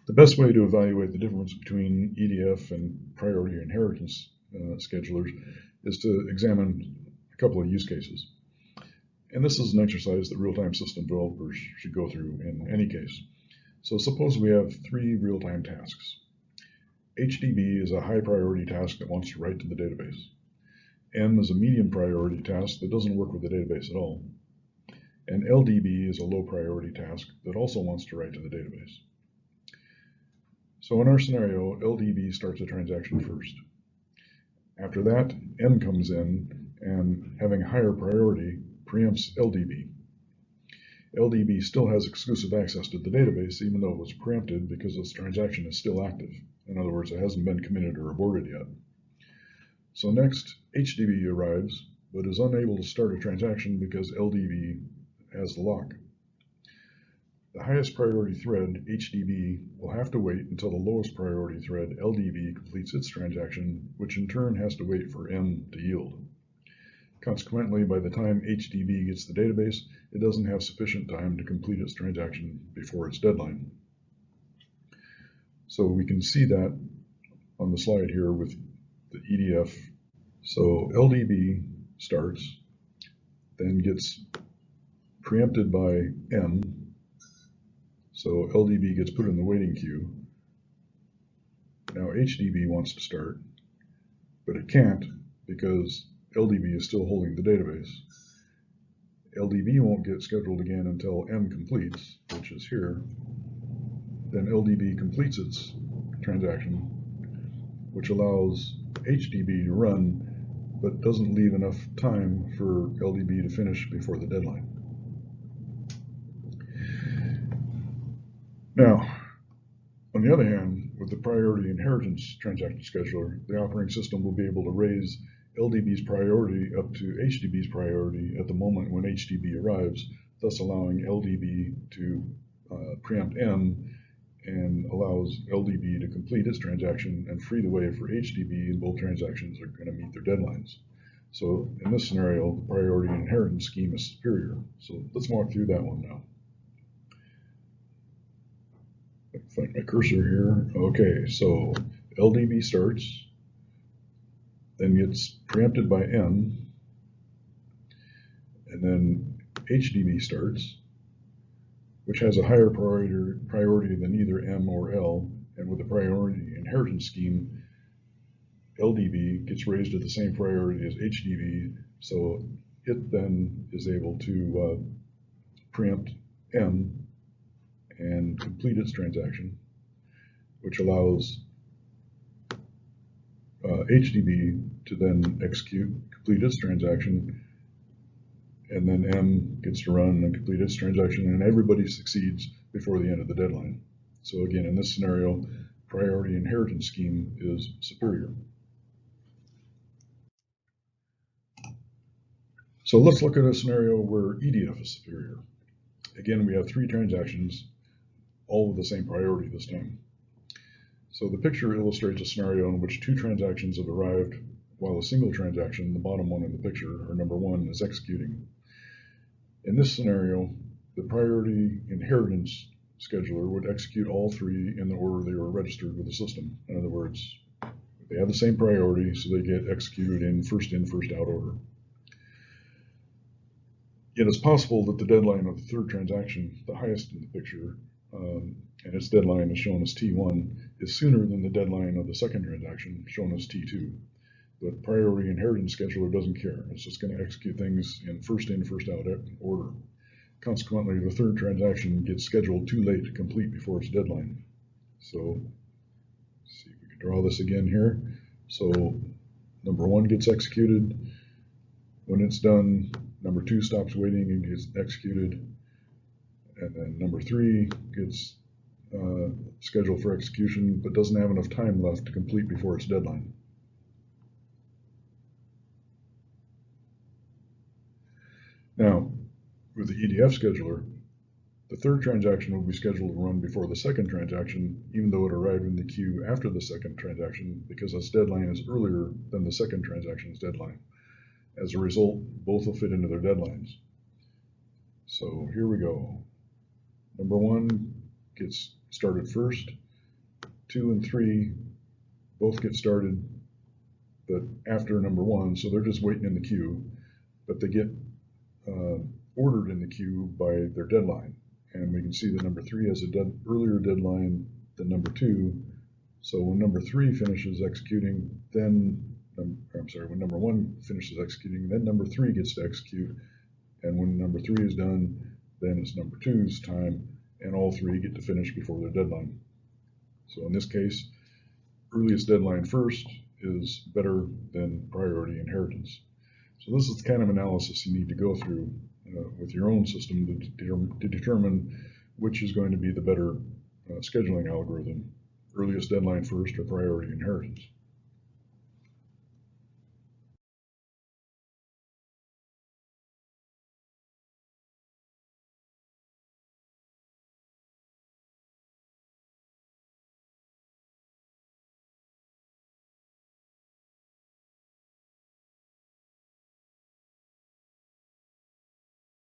The best way to evaluate the difference between EDF and priority inheritance schedulers is to examine a couple of use cases. And this is an exercise that real-time system developers should go through in any case. So suppose we have three real-time tasks. HDB is a high priority task that wants to write to the database. M is a medium priority task that doesn't work with the database at all. And LDB is a low priority task that also wants to write to the database. So in our scenario, LDB starts a transaction first. After that, M comes in and, having higher priority, preempts LDB. LDB still has exclusive access to the database even though it was preempted because this transaction is still active. In other words, it hasn't been committed or aborted yet. So next, HDB arrives, but is unable to start a transaction because LDB has the lock. The highest priority thread, HDB, will have to wait until the lowest priority thread, LDB, completes its transaction, which in turn has to wait for M to yield. Consequently, by the time HDB gets the database, it doesn't have sufficient time to complete its transaction before its deadline. So we can see that on the slide here with the EDF. So LDB starts, then gets preempted by M. So LDB gets put in the waiting queue. Now HDB wants to start, but it can't because LDB is still holding the database. LDB won't get scheduled again until M completes, which is here. Then LDB completes its transaction, which allows HDB to run, but doesn't leave enough time for LDB to finish before the deadline. Now, on the other hand, with the priority inheritance transaction scheduler, the operating system will be able to raise LDB's priority up to HDB's priority at the moment when HDB arrives, thus allowing LDB to preempt M and allows LDB to complete its transaction and free the way for HDB, and both transactions are going to meet their deadlines. So in this scenario, the priority inheritance scheme is superior. So let's walk through that one now. Find my cursor here. Okay, so LDB starts, then gets preempted by M, and then HDB starts, which has a higher priority than either M or L, and with the priority inheritance scheme, LDB gets raised to the same priority as HDB, so it then is able to preempt M and complete its transaction, which allows HDB to then complete its transaction, and then M gets to run and complete its transaction, and everybody succeeds before the end of the deadline. So again, in this scenario, priority inheritance scheme is superior. So let's look at a scenario where EDF is superior. Again, we have three transactions, all with the same priority this time. So the picture illustrates a scenario in which two transactions have arrived while a single transaction, the bottom one in the picture, or number one, is executing. In this scenario, the priority inheritance scheduler would execute all three in the order they were registered with the system. In other words, they have the same priority, so they get executed in, first out order. Yet it's possible that the deadline of the third transaction, the highest in the picture, and its deadline is shown as T1, is sooner than the deadline of the second transaction, shown as T2. But priority inheritance scheduler doesn't care. It's just going to execute things in, first out order. Consequently, the third transaction gets scheduled too late to complete before its deadline. So, let's see if we can draw this again here. So, number one gets executed. When it's done, number two stops waiting and gets executed. And then number three gets scheduled for execution, but doesn't have enough time left to complete before its deadline. Now, with the EDF scheduler, the third transaction will be scheduled to run before the second transaction, even though it arrived in the queue after the second transaction, because its deadline is earlier than the second transaction's deadline. As a result, both will fit into their deadlines. So here we go. Number one gets started first. 2 and 3 both get started, but after number 1, so they're just waiting in the queue, but they get ordered in the queue by their deadline. And we can see that number 3 has a earlier deadline than number 2. So when number 3 finishes executing, then, when number 1 finishes executing, then number 3 gets to execute. And when number 3 is done, then it's number 2's time, and all 3 get to finish before their deadline. So in this case, earliest deadline first is better than priority inheritance. So this is the kind of analysis you need to go through with your own system to determine which is going to be the better scheduling algorithm, earliest deadline first or priority inheritance.